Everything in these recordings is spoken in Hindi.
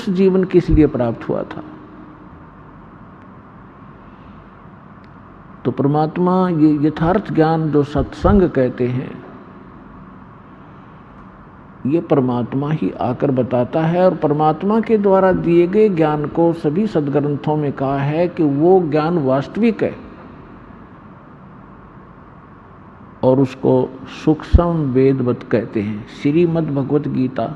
उस जीवन किस लिए प्राप्त हुआ था। तो परमात्मा, ये यथार्थ ज्ञान जो सत्संग कहते हैं, ये परमात्मा ही आकर बताता है। और परमात्मा के द्वारा दिए गए ज्ञान को सभी सदग्रंथों में कहा है कि वो ज्ञान वास्तविक है और उसको सूक्ष्म वेदवत कहते हैं। श्रीमद् भगवत गीता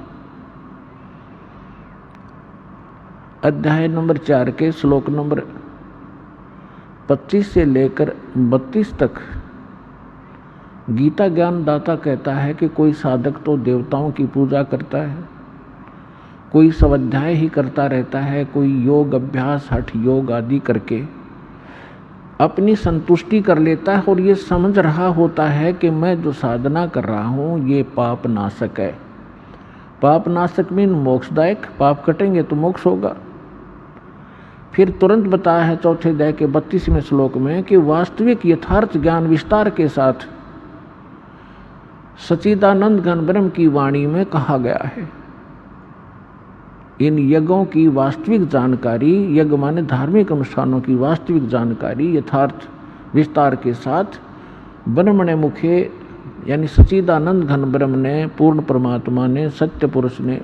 अध्याय नंबर 4 के श्लोक नंबर 25 से लेकर 32 तक गीता ज्ञान दाता कहता है कि कोई साधक तो देवताओं की पूजा करता है, कोई स्वाध्याय ही करता रहता है, कोई योग अभ्यास हठ योग आदि करके अपनी संतुष्टि कर लेता है और ये समझ रहा होता है कि मैं जो साधना कर रहा हूँ ये पाप नाशक है। पाप नाशक मीन मोक्षदायक, पाप कटेंगे तो मोक्ष होगा। फिर तुरंत बताया है चौथे अध्याय के 32वें श्लोक में कि वास्तविक यथार्थ ज्ञान विस्तार के साथ सच्चिदानंद घन ब्रह्म की वाणी में कहा गया है। इन यज्ञों की वास्तविक जानकारी, यज्ञ माने धार्मिक अनुष्ठानों की वास्तविक जानकारी यथार्थ विस्तार के साथ ब्रह्मणे मुखे यानी सच्चिदानंद घन ब्रह्म ने, पूर्ण परमात्मा ने, सत्य पुरुष ने,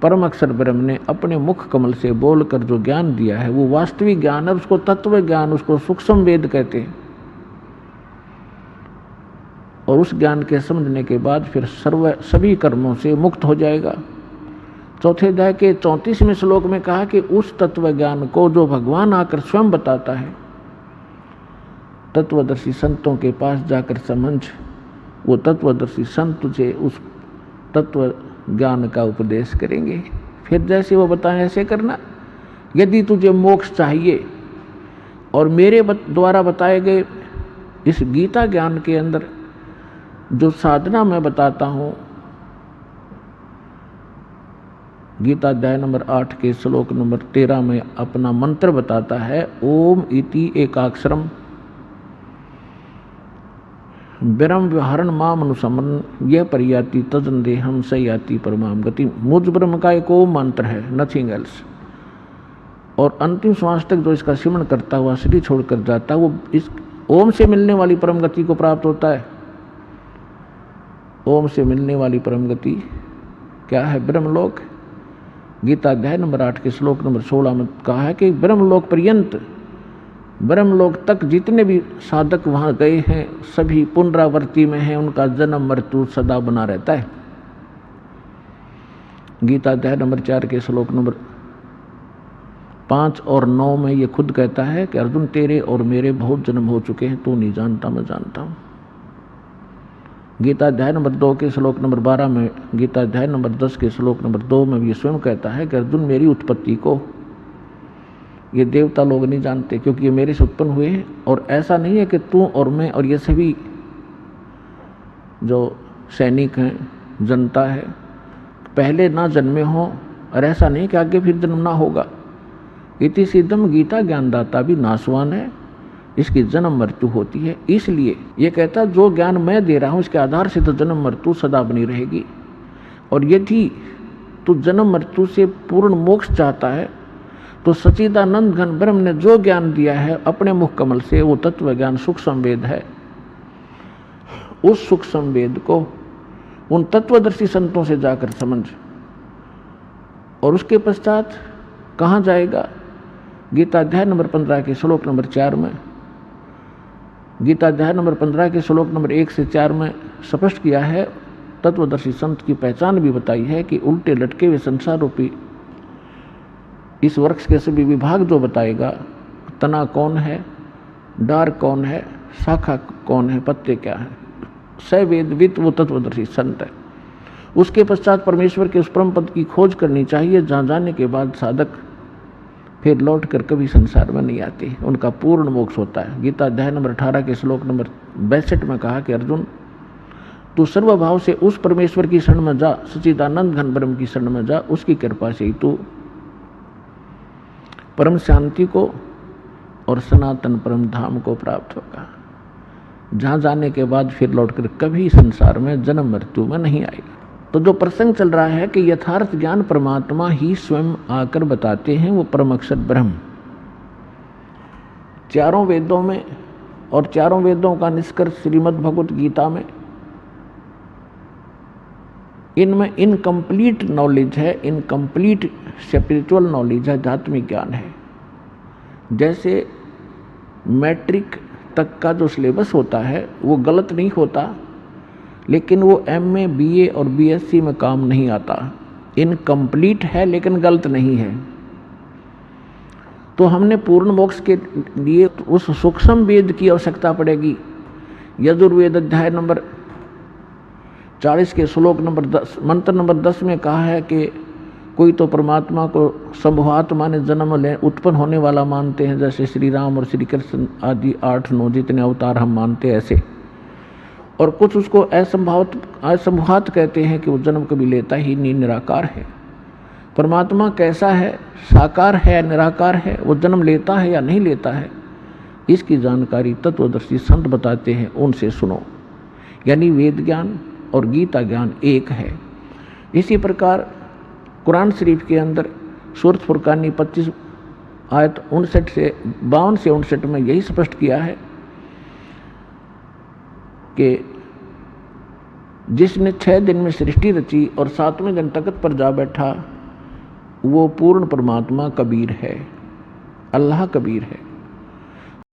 परम अक्षर ब्रह्म ने अपने मुख कमल से बोलकर जो ज्ञान दिया है वो वास्तविक ज्ञान है। उसको तत्व ज्ञान, उसको सूक्ष्म वेद कहते हैं। और उस ज्ञान के समझने के बाद फिर सभी कर्मों से मुक्त हो जाएगा। चौथे अध्याय के 34वें श्लोक में कहा कि उस तत्व ज्ञान को जो भगवान आकर स्वयं बताता है, तत्वदर्शी संतों के पास जाकर समझ, वो तत्वदर्शी संत तुझे उस तत्व ज्ञान का उपदेश करेंगे। फिर जैसे वो बताएं ऐसे करना। यदि तुझे मोक्ष चाहिए और मेरे द्वारा बताए गए इस गीता ज्ञान के अंदर जो साधना मैं बताता हूँ, गीता अध्याय नंबर 8 के श्लोक नंबर 13 में अपना मंत्र बताता है, ओम इति एकाक्षरम ब्रह्म व्यवहारण माम अनुसमन यह परियाति तजन देहम स याति परमाम गति। मुझ ब्रह्म का एक ओम मंत्र है, नथिंग एल्स। और अंतिम श्वास तक जो इसका सिमरण करता हुआ शरीर छोड़कर जाता है वो इस ओम से मिलने वाली परम गति को प्राप्त होता है। ओम से मिलने वाली परम गति क्या है? ब्रह्मलोक। गीता अध्याय नंबर 8 के श्लोक नंबर 16 में कहा है कि ब्रह्मलोक पर्यंत, ब्रह्मलोक तक जितने भी साधक वहां गए हैं सभी पुनरावृत्ति में हैं, उनका जन्म मृत्यु सदा बना रहता है। गीता अध्याय नंबर 4 के श्लोक नंबर 5 और 9 में ये खुद कहता है कि अर्जुन तेरे और मेरे बहुत जन्म हो चुके हैं, तू नहीं जानता मैं जानता हूं। गीता अध्याय नंबर 2 के श्लोक नंबर 12 में, गीता अध्याय नंबर 10 के श्लोक नंबर 2 में ये स्वयं कहता है कि अर्जुन मेरी उत्पत्ति को ये देवता लोग नहीं जानते क्योंकि ये मेरे से उत्पन्न हुए हैं। और ऐसा नहीं है कि तू और मैं और ये सभी जो सैनिक हैं, जनता है, पहले ना जन्मे हों, और ऐसा नहीं कि आगे फिर जन्म ना होगा। इति सिद्धम गीता ज्ञानदाता भी नासवान है, इसकी जन्म मृत्यु होती है। इसलिए ये कहता जो ज्ञान मैं दे रहा हूँ इसके आधार से तो जन्म मृत्यु सदा बनी रहेगी। और यदि तू जन्म मृत्यु से पूर्ण मोक्ष चाहता है तो सच्चिदानंद घन ब्रह्म ने जो ज्ञान दिया है अपने मुख कमल से, वो तत्व ज्ञान सूक्ष्म वेद है। उस सूक्ष्म वेद को उन तत्वदर्शी संतों से जाकर समझ। और उसके पश्चात कहाँ जाएगा? गीता अध्याय नंबर 15 के श्लोक नंबर 4 में, गीता अध्याय नंबर 15 के श्लोक नंबर 1 से 4 में स्पष्ट किया है, तत्वदर्शी संत की पहचान भी बताई है कि उल्टे लटके हुए संसार रूपी इस वृक्ष के सभी विभाग जो बताएगा, तना कौन है, डार कौन है, शाखा कौन है, पत्ते क्या है, सवेदवित वो तत्वदर्शी संत है। उसके पश्चात परमेश्वर के उस परम पद की खोज करनी चाहिए जहाँ जाने के बाद साधक फिर लौट कर कभी संसार में नहीं आते, उनका पूर्ण मोक्ष होता है। गीता अध्याय नंबर 18 के श्लोक नंबर 62 में कहा कि अर्जुन तू सर्वभाव से उस परमेश्वर की शरण में जा, सच्चिदानंद घन ब्रह्म की शरण में जा, उसकी कृपा से ही तू परम शांति को और सनातन परम धाम को प्राप्त होगा, जहाँ जाने के बाद फिर लौटकर कभी संसार में जन्म मृत्यु में नहीं आएगा। तो जो प्रसंग चल रहा है कि यथार्थ ज्ञान परमात्मा ही स्वयं आकर बताते हैं, वो परम अक्षर ब्रह्म। चारों वेदों में और चारों वेदों का निष्कर्ष श्रीमद् भगवत गीता में, इनमें इनकम्प्लीट नॉलेज है, इनकम्प्लीट स्पिरिचुअल नॉलेज है, आध्यात्मिक ज्ञान है। जैसे मैट्रिक तक का जो सिलेबस होता है वो गलत नहीं होता, लेकिन वो MA BA और BSc में काम नहीं आता। इनकम्प्लीट है लेकिन गलत नहीं है। तो हमने पूर्ण मोक्ष के लिए उस सूक्ष्म वेद की आवश्यकता पड़ेगी। यजुर्वेद अध्याय नंबर 40 के श्लोक नंबर 10 मंत्र नंबर 10 में कहा है कि कोई तो परमात्मा को संभवात माने जन्म ले उत्पन्न होने वाला मानते हैं, जैसे श्री राम और श्री कृष्ण आदि 8-9 जितने अवतार हम मानते हैं ऐसे, और कुछ उसको असंभवात कहते हैं कि वो जन्म कभी लेता ही नहीं, निराकार है। परमात्मा कैसा है, साकार है, निराकार है, वो जन्म लेता है या नहीं लेता है, इसकी जानकारी तत्वदर्शी संत बताते हैं, उनसे सुनो। यानी वेद ज्ञान और गीता ज्ञान एक है। इसी प्रकार कुरान शरीफ के अंदर सूरत फुरकानी 25 आयत 59 से 52 से 59 में यही स्पष्ट किया है कि जिसने 6 दिन में सृष्टि रची और 7वें दिन तख्त पर जा बैठा, वो पूर्ण परमात्मा कबीर है, अल्लाह कबीर है।